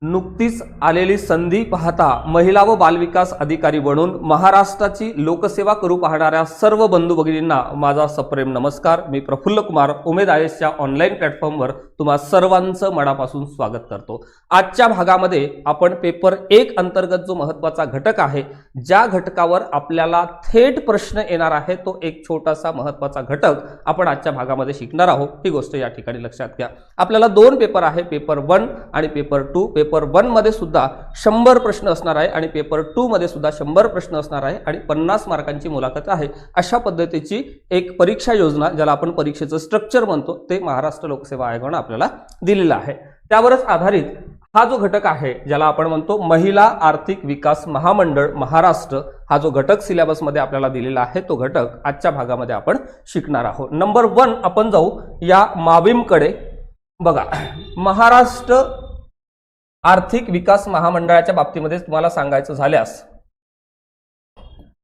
नुकतीच आलेली संधी पाहता महिला व बालविकास अधिकारी बनून महाराष्ट्राची लोकसेवा करू पाहणाऱ्या सर्व बंधू भगिनींना माझा सप्रेम नमस्कार। मी प्रफुल्ल कुमार उमेद आयएसच्या ऑनलाईन प्लॅटफॉर्मवर तुम्हा सर्वांचं मनापासून स्वागत करतो। आजच्या भागामध्ये आपण पेपर 1 अंतर्गत जो महत्त्वाचा घटक आहे, ज्या घटकावर आपल्याला थेट प्रश्न येणार आहे, तो एक छोटासा महत्त्वाचा घटक आपण आजच्या भागामध्ये शिकणार आहोत। ही गोष्ट या ठिकाणी लक्षात घ्या। आपल्याला 2 पेपर आहे, पेपर 1 आणि पेपर 2। पेपर 1 मध्ये सुद्धा 100 प्रश्न असणार आहे आणि पेपर 2 मध्ये सुद्धा 100 प्रश्न असणार आहे आणि 50 मार्कांची मुलाखत आहे। अशा पद्धतीची एक परीक्षा योजना, ज्याला आपण परीक्षेचं स्ट्रक्चर म्हणतो, ते महाराष्ट्र लोकसेवा आयोगाने आपल्याला दिलेलं आहे। त्यावरच आधारित हा जो घटक आहे, ज्याला आपण म्हणतो महिला आर्थिक विकास महामंडळ महाराष्ट्र, हा जो घटक सिलेबस मध्ये आपल्याला दिलेला आहे, तो घटक आजच्या भागामध्ये आपण शिकणार आहोत। नंबर 1 आपण जाऊ या माविम कडे। बघा, महाराष्ट्र आर्थिक विकास महामंडळाच्या बाबतीमध्ये तुम्हाला सांगायचं झाल्यास,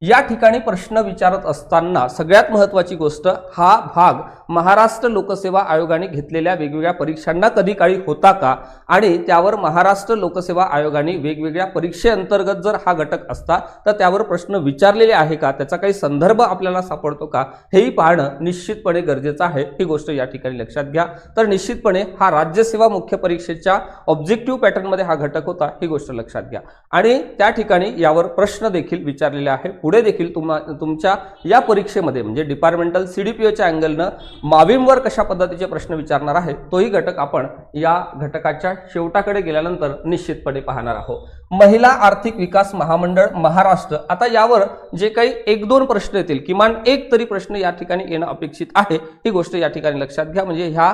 या ठिकाणी प्रश्न विचारत असताना सगळ्यात महत्त्वाची गोष्ट, हा भाग महाराष्ट्र लोकसेवा आयोगाने घेतलेल्या वेगवेगळ्या परीक्षांना कधी काळी होता का, आणि त्यावर महाराष्ट्र लोकसेवा आयोगाने वेगवेगळ्या परीक्षेअंतर्गत जर हा घटक असता तर त्यावर प्रश्न विचारलेले आहे का, त्याचा काही संदर्भ आपल्याला सापडतो का, हेही पाहणं निश्चितपणे गरजेचं आहे। ही गोष्ट या ठिकाणी लक्षात घ्या। तर निश्चितपणे हा राज्यसेवा मुख्य परीक्षेच्या ऑब्जेक्टिव्ह पॅटर्न मध्ये हा घटक होता, ही गोष्ट लक्षात घ्या। आणि त्या ठिकाणी यावर प्रश्न देखील विचारलेले आहे। पुढे देखील तुमच्या या परीक्षेमध्ये म्हणजे डिपार्टमेंटल सीडीपीओच्या अँगलनं माविमवर कशा पद्धतीचे प्रश्न विचारणार आहे, तोही घटक आपण या घटकाच्या शेवटाकडे गेल्यानंतर निश्चितपणे पाहणार आहोत। महिला आर्थिक विकास महामंडळ महाराष्ट्र, आता यावर जे काही 1-2 प्रश्न येतील, किमान एक तरी प्रश्न या ठिकाणी येणं अपेक्षित आहे। ही गोष्ट या ठिकाणी लक्षात घ्या। म्हणजे ह्या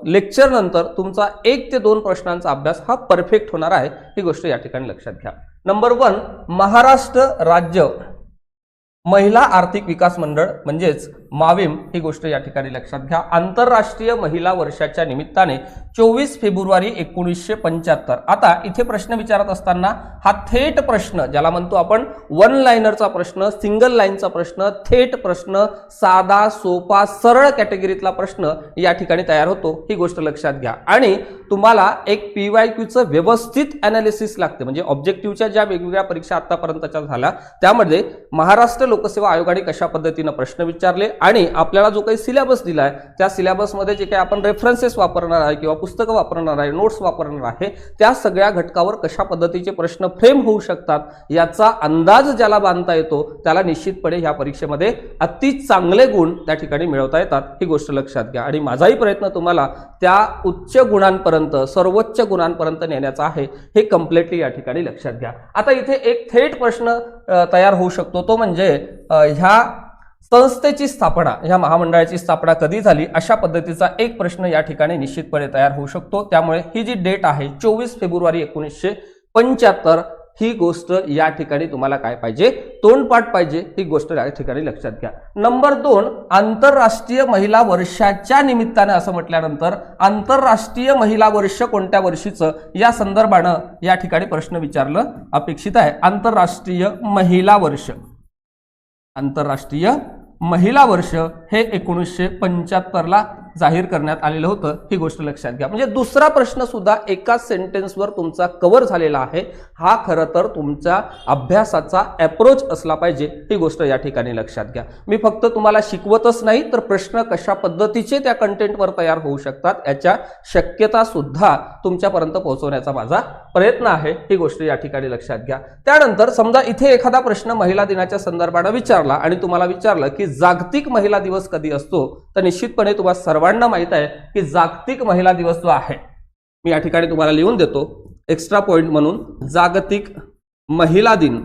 लेक्चर नंतर तुमचा 1 ते 2 प्रश्नांचा अभ्यास हा परफेक्ट होणार आहे। ही गोष्ट या ठिकाणी लक्षात घ्या। नंबर 1 महाराष्ट्र राज्य महिला आर्थिक विकास मंडळ म्हणजेच माविम, ही गोष्ट या ठिकाणी लक्षात घ्या। आंतरराष्ट्रीय महिला वर्षाच्या निमित्ताने 24 फेब्रुवारी 1975। आता इथे प्रश्न विचारत असताना हा थेट प्रश्न, ज्याला म्हणतो आपण 1 लाइनरचा प्रश्न, सिंगल लाईनचा प्रश्न, थेट प्रश्न, साधा सोपा सरळ कॅटेगरीतला प्रश्न या ठिकाणी तयार होतो। ही गोष्ट लक्षात घ्या। आणि तुम्हाला एक पीवायक्यूचं व्यवस्थित ॲनालिसिस लागते। म्हणजे ऑब्जेक्टिव्हच्या ज्या वेगवेगळ्या परीक्षा आतापर्यंतच्या झाल्या, त्यामध्ये महाराष्ट्र लोकसेवा आयोगाने कशा पद्धतीने प्रश्न विचारले आणि आपल्याला जो काही सिलेबस दिलाय, त्या सिलेबसमध्ये जे काही आपण रेफरन्सेस वापरणार आहे किंवा पुस्तकं वापरणार आहे, नोट्स वापरणार आहे, त्या सगळ्या घटकावर कशा पद्धतीचे प्रश्न फ्रेम होऊ शकतात, याचा अंदाज ज्याला बांधता येतो, त्याला निश्चितपणे ह्या परीक्षेमध्ये अति चांगले गुण त्या ठिकाणी मिळवता येतात। ही गोष्ट लक्षात घ्या। आणि माझाही प्रयत्न तुम्हाला त्या उच्च गुणांपर्यंत, सर्वोच्च गुणांपर्यंत नेण्याचा आहे, हे कम्प्लीटली या ठिकाणी लक्षात घ्या। आता इथे एक थेट प्रश्न तयार होऊ शकतो, तो म्हणजे ह्या संस्थेची स्थापना, ह्या महामंडळाची स्थापना कधी झाली, अशा पद्धतीचा एक प्रश्न या ठिकाणी निश्चितपणे तयार होऊ शकतो। त्यामुळे ही जी डेट आहे 24 फेब्रुवारी 1975, ही गोष्ट या ठिकाणी तुम्हाला काय पाहिजे, तोंडपाठ पाहिजे। ही गोष्ट या ठिकाणी लक्षात घ्या। नंबर 2 आंतरराष्ट्रीय महिला वर्षाच्या निमित्ताने असं म्हटल्यानंतर आंतरराष्ट्रीय महिला वर्ष कोणत्या वर्षीचं, या संदर्भानं या ठिकाणी प्रश्न विचारलं अपेक्षित आहे। आंतरराष्ट्रीय महिला वर्ष, आंतरराष्ट्रीय महिला वर्ष हे 1975 ला जाहीर करण्यात आलेलं होतं। ही गोष्ट लक्षात घ्या। म्हणजे दुसरा प्रश्न सुद्धा एकाच सेंटेन्सवर तुमचा कव्हर झालेला आहे। हा खरं तर तुमच्या अभ्यासाचा अप्रोच असला पाहिजे। ही गोष्ट या ठिकाणी लक्षात घ्या। मी फक्त तुम्हाला शिकवतच नाही, तर प्रश्न कशा पद्धतीचे त्या कंटेंटवर तयार होऊ शकतात, याच्या शक्यता सुद्धा तुमच्यापर्यंत पोहोचवण्याचा माझा प्रयत्न आहे। ही गोष्ट या ठिकाणी लक्षात घ्या। त्यानंतर समजा इथे एखादा प्रश्न महिला दिनाच्या संदर्भाने विचारला आणि तुम्हाला विचारलं की जागतिक महिला दिवस कधी असतो, तर निश्चितपणे तुम्हाला सर्वांना माहित आहे की जागतिक महिला दिवस जो आहे, मी या ठिकाणी तुम्हाला लिहून देतो एक्स्ट्रा पॉइंट म्हणून, जागतिक महिला दिन,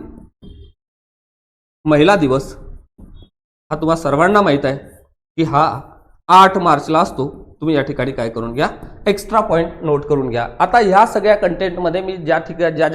महिला दिवस हा तुम्हाला सर्वांना माहित आहे की हा 8 मार्चला असतो। तुम्ही या ठिकाणी काय करून घ्या, एक्स्ट्रा पॉइंट नोट करून घ्या। आता ह्या सगळ्या कंटेंटमध्ये मी ज्या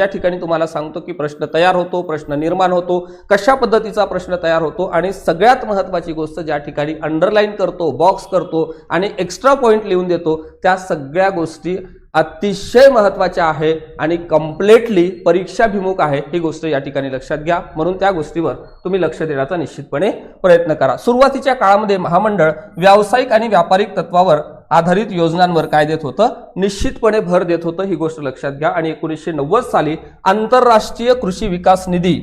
ठिकाणी तुम्हाला सांगतो की प्रश्न तयार होतो, प्रश्न निर्माण होतो, कशा पद्धतीचा प्रश्न तयार होतो, आणि सगळ्यात महत्त्वाची गोष्ट ज्या ठिकाणी अंडरलाईन करतो, बॉक्स करतो आणि एक्स्ट्रा पॉइंट लिहून देतो, त्या सगळ्या गोष्टी अतिशय महत्त्वाच्या आहे आणि कम्प्लीटली परीक्षाभिमुख आहे। ही गोष्ट या ठिकाणी लक्षात घ्या। म्हणून त्या गोष्टीवर तुम्ही लक्ष देण्याचा निश्चितपणे प्रयत्न करा। सुरुवातीच्या काळामध्ये महामंडळ व्यावसायिक आणि व्यापारिक तत्वावर आधारित योजनांवर काय देत होतं, निश्चितपणे भर देत होतं, ही गोष्ट लक्षात घ्या. आणि 1990 साली आंतरराष्ट्रीय कृषी विकास निधी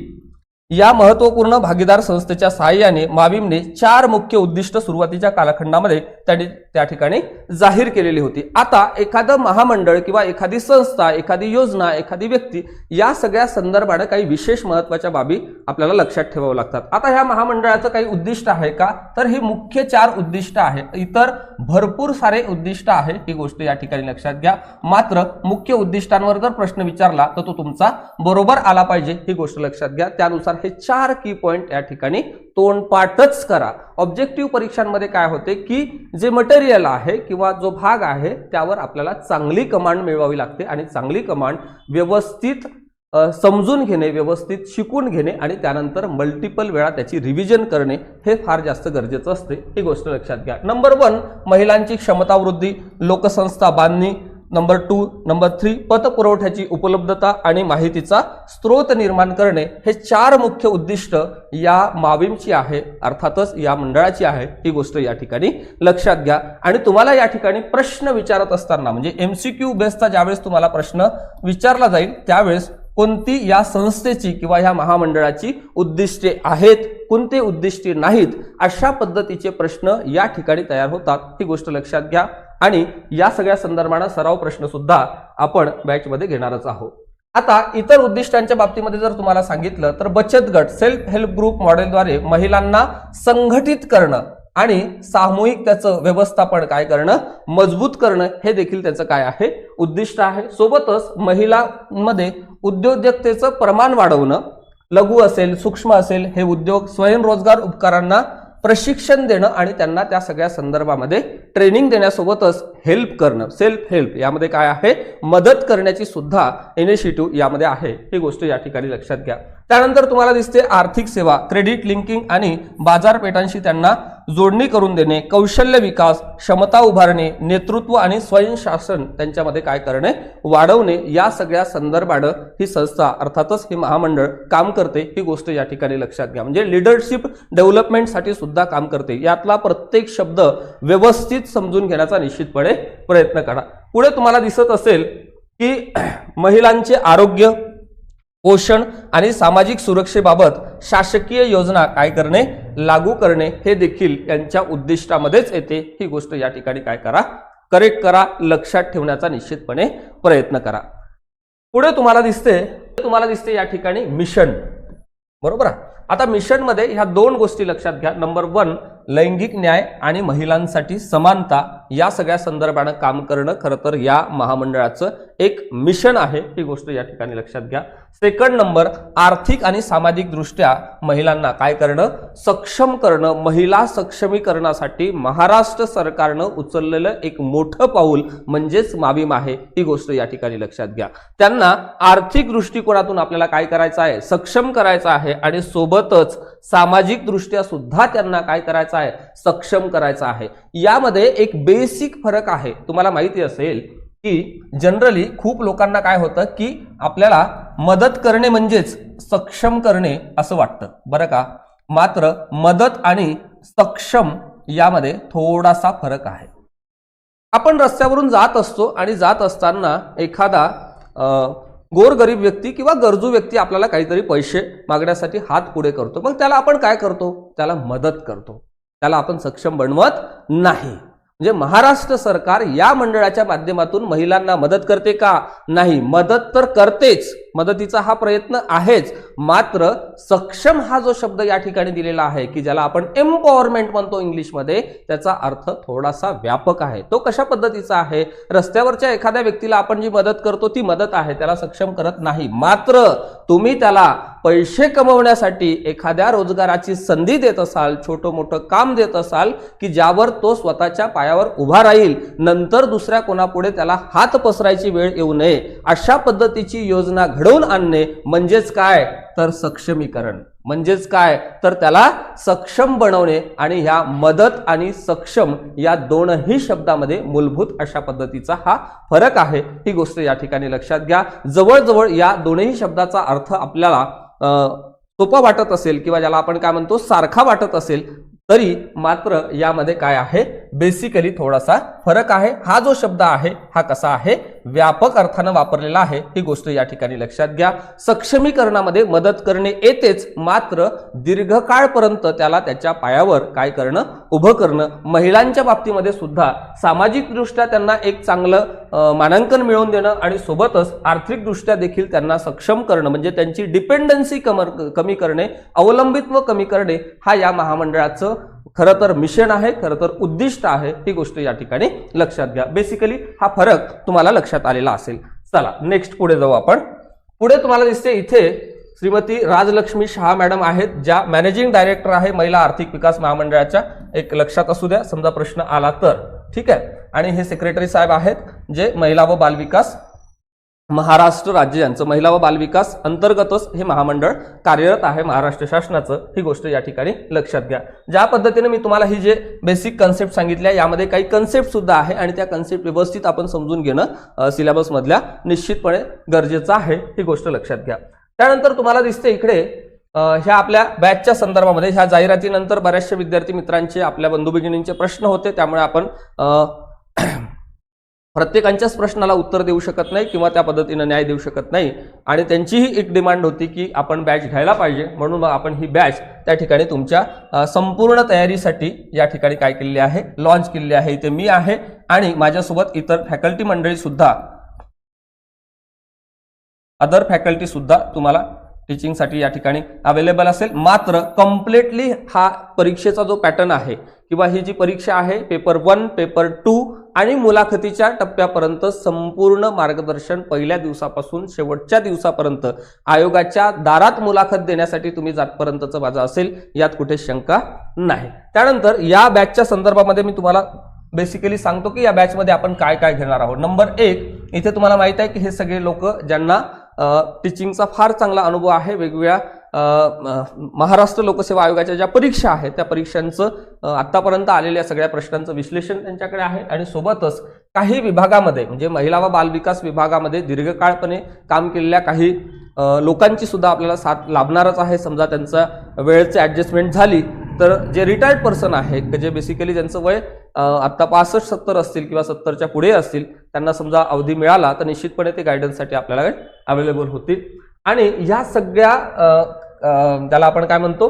या महत्वपूर्ण भागीदार संस्थेच्या सहाय्याने माविमने 4 मुख्य उद्दिष्ट सुरुवातीच्या कालखंडामध्ये त्यांनी त्या ठिकाणी जाहीर केलेली होती. आता एखादं महामंडळ किंवा एखादी संस्था, एखादी योजना, एखादी व्यक्ती या सगळ्या संदर्भाने काही विशेष महत्वाच्या बाबी आपल्याला लक्षात ठेवाव्या लागतात. आता ह्या महामंडळाचं काही उद्दिष्ट आहे का, तर ही मुख्य 4 उद्दिष्ट आहेत. इतर भरपूर सारे उद्दिष्ट आहे, ही गोष्ट या ठिकाणी लक्षात घ्या. मात्र मुख्य उद्दिष्टांवर जर प्रश्न विचारला तर तो तुमचा बरोबर आला पाहिजे, ही गोष्ट लक्षात घ्या. त्यानुसार हे 4 की पॉइंट या ठिकाणी तोंडपाठच करा. ऑब्जेक्टिव्ह परीक्षांमध्ये काय होते की जे मटेरियल आहे किंवा जो भाग आहे त्यावर आपल्याला चांगली कमांड मिळवावी लागते आणि चांगली कमांड व्यवस्थित समजून घेणे, व्यवस्थित शिकून घेणे आणि त्यानंतर मल्टिपल वेळा त्याची रिव्हिजन करणे हे फार जास्त गरजेचं असते, ही गोष्ट लक्षात घ्या. नंबर 1 महिलांची क्षमता वृद्धी, लोकसंस्था बांधणी. नंबर 2, नंबर 3 पतपुरवठ्याची उपलब्धता आणि माहितीचा स्रोत निर्माण करणे. हे 4 मुख्य उद्दिष्ट या माविमची आहे, अर्थातच या मंडळाची आहे, ही गोष्ट या ठिकाणी लक्षात घ्या. आणि तुम्हाला या ठिकाणी प्रश्न विचारत असताना म्हणजे MCQ बेसचा ज्यावेळेस तुम्हाला प्रश्न विचारला जाईल त्यावेळेस कोणती या संस्थेची किंवा या महामंडळाची उद्दिष्टे आहेत, कोणते उद्दिष्टे नाहीत, अशा पद्धतीचे प्रश्न या ठिकाणी तयार होतात, ही गोष्ट लक्षात घ्या. आणि या सगळ्या संदर्भाने सराव प्रश्न सुद्धा आपण बॅचमध्ये घेणारच आहोत. आता इतर उद्दिष्टांच्या बाबतीमध्ये जर तुम्हाला सांगितलं तर बचत गट, सेल्फ हेल्प ग्रुप मॉडेलद्वारे महिलांना संघटित करणं आणि सामूहिक त्याचं व्यवस्थापन काय करणं, मजबूत करणं, हे देखील त्याचं काय आहे, उद्दिष्ट आहे. सोबतच महिलांमध्ये उद्योजकतेचं प्रमाण वाढवणं, लघु असेल, सूक्ष्म असेल हे उद्योग, स्वयंरोजगार उपकरणांना प्रशिक्षण देणं आणि त्यांना त्या सगळ्या संदर्भामध्ये ट्रेनिंग देण्यासोबतच हेल्प करणं, सेल्फ हेल्प यामध्ये काय आहे, मदत करण्याची सुद्धा इनिशिएटिव्ह यामध्ये आहे, ही गोष्ट या ठिकाणी लक्षात घ्या. त्यानंतर तुम्हाला दिसते आर्थिक सेवा, क्रेडिट लिंकिंग आणि बाजारपेठांशी त्यांना जोडणी करून देणे, कौशल्य विकास, क्षमता उभारणे, नेतृत्व आणि स्वयंशासन त्यांच्यामध्ये काय करणे, वाढवणे, या सगळ्या संदर्भाने ही संस्था अर्थातच ही महामंडळ काम करते, ही गोष्ट या ठिकाणी लक्षात घ्या. म्हणजे लिडरशिप डेव्हलपमेंटसाठी सुद्धा काम करते. यातला प्रत्येक शब्द व्यवस्थित समजून घेण्याचा निश्चितपणे प्रयत्न करा. पुढे तुम्हाला दिसत असेल की महिलांचे आरोग्य, पोषण आणि सामाजिक सुरक्षेबाबत शासकीय योजना काय करणे, लागू करणे, हे देखील यांच्या उद्दिष्टामध्येच येते, ही गोष्ट या ठिकाणी काय करा, करेक्ट करा, लक्षात ठेवण्याचा निश्चितपणे प्रयत्न करा. पुढे तुम्हाला दिसते या ठिकाणी मिशन, बरोबर. आता मिशन मध्ये ह्या 2 गोष्टी लक्षात घ्या. नंबर 1 लैंगिक न्याय आणि महिलांसाठी समानता या सगळ्या संदर्भाने काम करणं खरं तर या महामंडळाचं एक मिशन आहे, ही गोष्ट या ठिकाणी लक्षात घ्या. सेकंड नंबर आर्थिक आणि सामाजिक दृष्ट्या महिलांना काय करणं, सक्षम करणं. महिला सक्षमीकरणासाठी महाराष्ट्र सरकारनं उचललेलं एक मोठं पाऊल म्हणजेच माविम आहे, ही गोष्ट या ठिकाणी लक्षात घ्या. त्यांना आर्थिक दृष्टिकोनातून आपल्याला काय करायचं आहे, सक्षम करायचं आहे आणि सोबतच सामाजिक दृष्ट्या सुद्धा त्यांना काय करायचं आहे, सक्षम करायचं आहे. यामध्ये एक बेसिक फरक आहे. तुम्हाला माहिती असेल की जनरली खूप लोकांना काय होतं की आपल्याला मदत करणे म्हणजेच सक्षम करणे असं वाटतं, बरं का. मात्र मदत आणि सक्षम यामध्ये थोडासा फरक आहे. आपण रस्त्यावरून जात असतो आणि जात असताना एखादा गोरगरीब व्यक्ती किंवा गरजू व्यक्ती आपल्याला काहीतरी पैसे मागण्यासाठी हात पुढे करतो, मग त्याला आपण काय करतो, त्याला मदत करतो, त्याला आपण सक्षम बनवत नाही. म्हणजे महाराष्ट्र सरकार या मंडळाच्या माध्यमातून महिलांना मदत करते का, नाही, मदत तर करतेच, मदतीचा हा प्रयत्न आहेच, मात्र सक्षम हा जो शब्द या ठिकाणी दिलेला आहे की ज्याला आपण एम्पॉवरमेंट म्हणतो इंग्लिशमध्ये, त्याचा अर्थ थोडासा व्यापक आहे. तो कशा पद्धतीचा आहे, रस्त्यावरच्या एखाद्या व्यक्तीला आपण जी मदत करतो ती मदत आहे, त्याला सक्षम करत नाही. मात्र तुम्ही त्याला पैसे कमवण्यासाठी एखाद्या रोजगाराची संधी देत असाल, छोटं मोठं काम देत असाल की ज्यावर तो स्वतःच्या पायावर उभा राहील, नंतर दुसऱ्या कोणापुढे त्याला हात पसरायची वेळ येऊ नये, अशा पद्धतीची योजना घडवून आणणे म्हणजेच काय तर सक्षमीकरण, म्हणजेच काय तर त्याला सक्षम बनवणे. आणि ह्या मदत आणि सक्षम या दोनही शब्दामध्ये मूलभूत अशा पद्धतीचा हा फरक आहे, ही गोष्ट या ठिकाणी लक्षात घ्या. जवळजवळ या दोनही शब्दाचा अर्थ आपल्याला सोपा वाटत असेल किंवा ज्याला आपण काय म्हणतो सारखा वाटत असेल, तरी मात्र यामध्ये काय आहे, बेसिकली थोडासा फरक आहे. हा जो शब्द आहे हा कसा आहे, व्यापक अर्थानं वापरलेला आहे. ही गोष्ट या ठिकाणी लक्षात घ्या. सक्षमीकरणामध्ये मदत करणे येतेच, मात्र दीर्घकाळपर्यंत त्याला त्याच्या पायावर काय करणं, उभं करणं. महिलांच्या बाबतीमध्ये सुद्धा सामाजिकदृष्ट्या त्यांना एक चांगलं मानांकन मिळवून देणं आणि सोबतच आर्थिकदृष्ट्या देखील त्यांना सक्षम करणं, म्हणजे त्यांची डिपेंडन्सी कमी करणे, अवलंबित्व कमी करणे, हा या महामंडळाचं खरं तर मिशन आहे, खरं तर उद्दिष्ट आहे. ही गोष्ट या ठिकाणी लक्षात घ्या. बेसिकली हा फरक तुम्हाला लक्षात आलेला असेल. चला नेक्स्ट पुढे जाऊ आपण. पुढे तुम्हाला दिसते इथे श्रीमती राजलक्ष्मी शहा मॅडम आहेत, ज्या मॅनेजिंग डायरेक्टर आहे महिला आर्थिक विकास महामंडळाच्या. एक लक्षात असू द्या, समजा प्रश्न आला तर. ठीक आहे. आणि हे सेक्रेटरी साहेब आहेत, जे महिला व बालविकास महाराष्ट्र राज्य यांचं महिला व बालविकास अंतर्गतच हे महामंडळ कार्यरत आहे महाराष्ट्र शासनाचं. ही गोष्ट या ठिकाणी लक्षात घ्या. ज्या पद्धतीने मी तुम्हाला ही जे बेसिक कन्सेप्ट सांगितल्या, यामध्ये काही कन्सेप्ट सुद्धा आहे आणि त्या कन्सेप्ट व्यवस्थित आपण समजून घेणं सिलेबस मधल्या निश्चितपणे गरजेचं आहे. ही गोष्ट लक्षात घ्या. त्यानंतर तुम्हाला दिसते इकडे ह्या आपल्या बॅचच्या संदर्भामध्ये ह्या जाहिरातीनंतर बऱ्याचशा विद्यार्थी मित्रांचे, आपल्या बंधू भगिनींचे प्रश्न होते, त्यामुळे आपण प्रत्येकाच्याच प्रश्नाला उत्तर देऊ शकत नाही किंवा त्या पद्धतीने न्याय देऊ शकत नाही. आणि त्यांचीही एक डिमांड होती की आपण बॅच घ्यायला पाहिजे, म्हणून मग आपण ही बॅच त्या ठिकाणी तुमच्या संपूर्ण तयारीसाठी या ठिकाणी काय केलेली आहे, लॉन्च केलेली आहे. इथे मी आहे आणि माझ्यासोबत इतर फॅकल्टी मंडळी सुद्धा, अदर फॅकल्टी सुद्धा तुम्हाला टीचिंगसाठी या ठिकाणी अवेलेबल असेल. मात्र कम्प्लिटली हा परीक्षेचा जो पॅटर्न आहे किंवा ही जी परीक्षा आहे, पेपर 1, पेपर 2 आणि मुलाखतीच्या टप्प्यापर्यंत संपूर्ण मार्गदर्शन पहिल्या दिवसापासून शेवटच्या दिवसापर्यंत आयोगाच्या दारात मुलाखत देण्यासाठी तुम्ही जातपर्यंतचं माझं असेल, यात कुठे शंका नाही. त्यानंतर या बॅचच्या संदर्भामध्ये मी तुम्हाला बेसिकली सांगतो की या बॅचमध्ये आपण काय काय घेणार आहोत. नंबर 1, इथे तुम्हाला माहित आहे की हे सगळे लोक ज्यांना टीचिंगचा फार चांगला अनुभव आहे, वेगवेगळ्या महाराष्ट्र लोकसेवा आयोगाच्या ज्या परीक्षा आहेत त्या परीक्षांचं आतापर्यंत आलेल्या सगळ्या प्रश्नांचं विश्लेषण त्यांच्याकडे आहे. आणि सोबतच काही विभागामध्ये, म्हणजे महिला व बालविकास विभागामध्ये दीर्घकाळपणे काम केलेल्या काही लोकांची सुद्धा आपल्याला साथ लाभणारच आहे. समजा त्यांचा वेळेची ऍडजस्टमेंट झाली तर जे रिटायर्ड पर्सन आहे, जे बेसिकली ज्यांचं वय आता 65-70 असतील किंवा 70च्या पुढे असतील, त्यांना समजा अवधी मिळाला तर निश्चितपणे ते गायडन्ससाठी आपल्याला अवेलेबल होतील. आणि ह्या सगळ्या त्याला आपण काय म्हणतो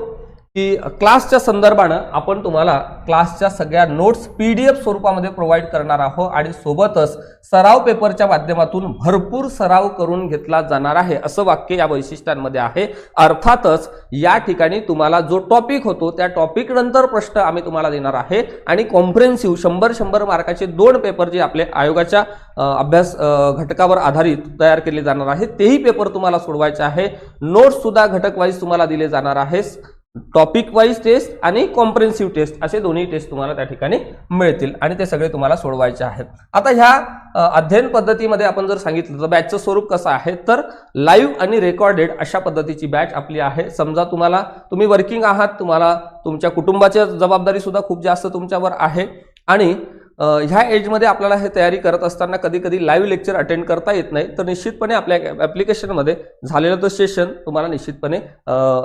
की क्लासच्या संदर्भानं आपण तुम्हाला क्लासच्या सगळ्या नोट्स PDF स्वरूपामध्ये प्रोव्हाइड करणार आहोत. आणि सोबतच सराव पेपरच्या माध्यमातून भरपूर सराव करून घेतला जाणार आहे, असं वाक्य या वैशिष्ट्यांमध्ये आहे. अर्थातच या ठिकाणी तुम्हाला जो टॉपिक होतो त्या टॉपिक नंतर प्रश्न आम्ही तुम्हाला देणार आहे. आणि कॉम्प्रिहेन्सिव्ह 100 मार्काचे 2 पेपर जे आपले आयोगाच्या अभ्यास घटकावर आधारित तयार केले जाणार आहेत, तेही पेपर तुम्हाला सोडवायचे आहे. नोट्स सुद्धा घटक वाईज तुम्हाला दिले जाणार आहे. टॉपिक वाईज टेस्ट आणि कॉम्प्रिहेन्सिव्ह टेस्ट असे दोन्ही टेस्ट तुम्हाला त्या ठिकाणी मिळतील आणि ते सगळे तुम्हाला सोडवायचे आहेत. आता ह्या अध्ययन पद्धतीमध्ये आपण जर सांगितलं तर बॅचचं स्वरूप कसं आहे, तर लाईव्ह आणि रेकॉर्डेड अशा पद्धतीची बॅच आपली आहे. समजा तुम्ही वर्किंग आहात, तुम्हाला तुमच्या कुटुंबाची जबाबदारी सुद्धा खूप जास्त तुमच्यावर आहे आणि ह्या एजमध्ये आपल्याला हे तयारी करत असताना कधी कधी लाईव्ह लेक्चर अटेंड करता येत नाही, तर निश्चितपणे आपल्या ॲप्लिकेशनमध्ये झालेलं तो सेशन तुम्हाला निश्चितपणे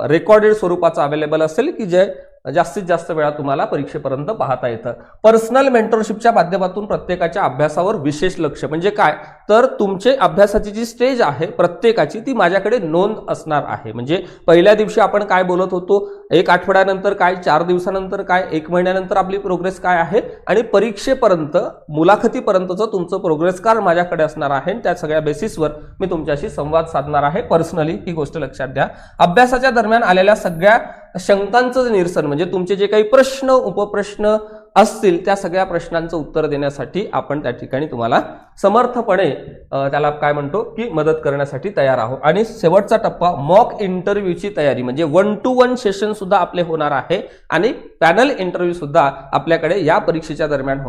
रेकॉर्डेड स्वरूपाचं अवेलेबल असेल की जे जास्तीत जास्त वेळा तुम्हाला परीक्षेपर्यंत पाहता येतं. पर्सनल मेंटरशिपच्या माध्यमातून प्रत्येकाच्या अभ्यासावर विशेष लक्ष, म्हणजे काय तर तुमचे अभ्यासाची जी स्टेज आहे प्रत्येकाची ती माझ्याकडे नोंद असणार आहे. म्हणजे पहिल्या दिवशी आपण काय बोलत होतो, 1 आठवड्यानंतर काय, 4 दिवसानंतर काय, 1 महिन्यानंतर आपली प्रोग्रेस काय आहे आणि परीक्षेपर्यंत मुलाखतीपर्यंतचं तुमचं प्रोग्रेस कार्ड माझ्याकडे असणार आहे. त्या सगळ्या बेसिसवर मी तुमच्याशी संवाद साधणार आहे पर्सनली. ही गोष्ट लक्षात घ्या. अभ्यासाच्या दरम्यान आलेल्या सगळ्या शंकांचं निरसन, म्हणजे तुमचे जे काही प्रश्न उपप्रश्न असतील त्या सगळ्या प्रश्नांचं उत्तर देण्यासाठी आपण त्या ठिकाणी तुम्हाला समर्थपणे त्याला काय म्हणतो की मदत करण्यासाठी तयार आहोत. आणि शेवटचा टप्पा मॉक इंटरव्ह्यूची तयारी, म्हणजे 1-to-1 सेशन सुद्धा आपले होणार आहे आणि पॅनल इंटरव्ह्यू सुद्धा आपल्याकडे या परीक्षेच्या दरम्यान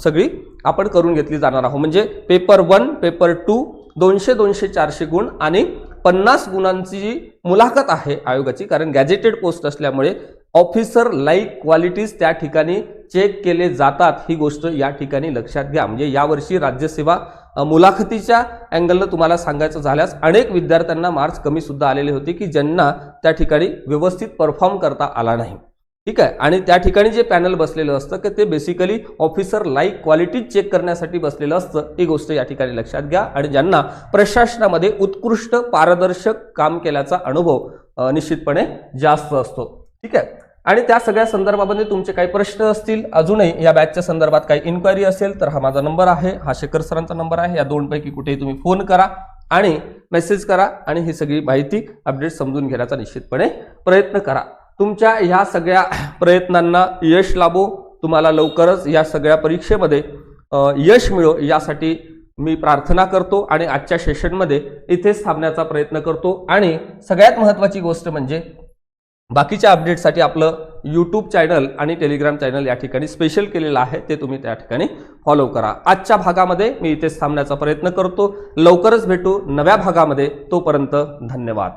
सगळी आपण करून घेतली जाणार आहोत. म्हणजे पेपर 1, पेपर 2 200, 400 गुण आणि 50 गुणांची जी मुलाखत आहे आयोगाची, कारण गॅजेटेड पोस्ट असल्यामुळे ऑफिसर लाईक क्वालिटीज त्या ठिकाणी चेक केले जातात. ही गोष्ट या ठिकाणी लक्षात घ्या. म्हणजे यावर्षी राज्यसेवा मुलाखतीच्या अँगलनं तुम्हाला सांगायचं झाल्यास अनेक विद्यार्थ्यांना मार्क्स कमी सुद्धा आलेले होते की ज्यांना त्या ठिकाणी व्यवस्थित परफॉर्म करता आला नाही. ठीक आहे. आणि त्या ठिकाणी जे पॅनल बसलेलं असतं की ते basically officer like quality check करण्यासाठी बसलेलं असतं, ही गोष्ट या ठिकाणी लक्षात घ्या. आणि ज्यांना प्रशासनामध्ये उत्कृष्ट पारदर्शक काम केल्याचा अनुभव निश्चितपणे जास्त असतो. ठीक आहे. आणि त्या सगळ्या संदर्भामध्ये तुमचे काही प्रश्न असतील, अजूनही या बॅचच्या संदर्भात काही इन्क्वायरी असेल तर हा माझा नंबर आहे, हा शेखर सरांचा नंबर आहे. या दोनपैकी कुठेही तुम्ही फोन करा आणि मेसेज करा आणि ही सगळी माहिती अपडेट समजून घेण्याचा निश्चितपणे प्रयत्न करा. तुमच्या ह्या सगळ्या प्रयत्नांना यश लाभो, तुम्हाला लवकरच या सगळ्या परीक्षेमध्ये यश मिळो यासाठी मी प्रार्थना करतो आणि आजच्या सेशनमध्ये इथेच थांबण्याचा प्रयत्न करतो. आणि सगळ्यात महत्त्वाची गोष्ट म्हणजे बाकीच्या अपडेटसाठी आपलं यूट्यूब चॅनल आणि टेलिग्राम चॅनल या ठिकाणी स्पेशल केलेलं आहे, ते तुम्ही त्या ठिकाणी फॉलो करा. आजच्या भागामध्ये मी इथेच थांबण्याचा प्रयत्न करतो. लवकरच भेटू नव्या भागामध्ये. तोपर्यंत धन्यवाद.